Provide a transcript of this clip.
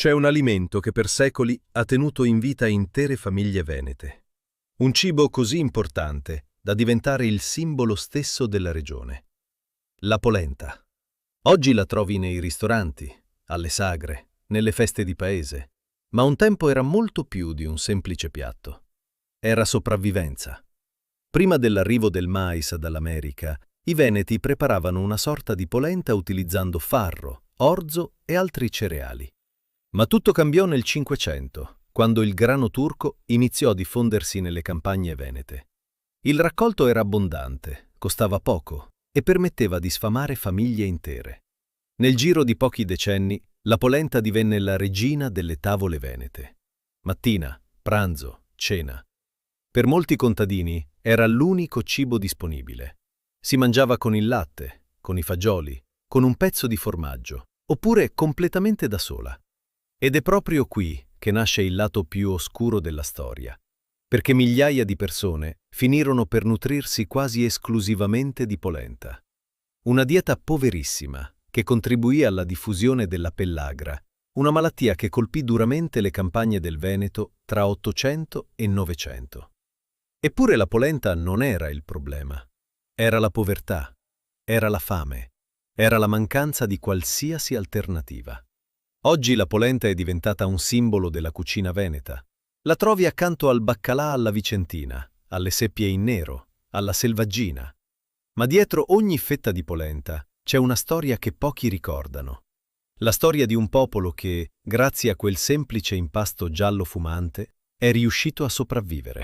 C'è un alimento che per secoli ha tenuto in vita intere famiglie venete. Un cibo così importante da diventare il simbolo stesso della regione. La polenta. Oggi la trovi nei ristoranti, alle sagre, nelle feste di paese, ma un tempo era molto più di un semplice piatto. Era sopravvivenza. Prima dell'arrivo del mais dall'America, i veneti preparavano una sorta di polenta utilizzando farro, orzo e altri cereali. Ma tutto cambiò nel Cinquecento, quando il grano turco iniziò a diffondersi nelle campagne venete. Il raccolto era abbondante, costava poco e permetteva di sfamare famiglie intere. Nel giro di pochi decenni, la polenta divenne la regina delle tavole venete. Mattina, pranzo, cena. Per molti contadini era l'unico cibo disponibile. Si mangiava con il latte, con i fagioli, con un pezzo di formaggio, oppure completamente da sola. Ed è proprio qui che nasce il lato più oscuro della storia, perché migliaia di persone finirono per nutrirsi quasi esclusivamente di polenta. Una dieta poverissima che contribuì alla diffusione della pellagra, una malattia che colpì duramente le campagne del Veneto tra 800 e 900. Eppure la polenta non era il problema. Era la povertà, era la fame, era la mancanza di qualsiasi alternativa. Oggi la polenta è diventata un simbolo della cucina veneta. La trovi accanto al baccalà alla vicentina, alle seppie in nero, alla selvaggina. Ma dietro ogni fetta di polenta c'è una storia che pochi ricordano. La storia di un popolo che, grazie a quel semplice impasto giallo fumante, è riuscito a sopravvivere.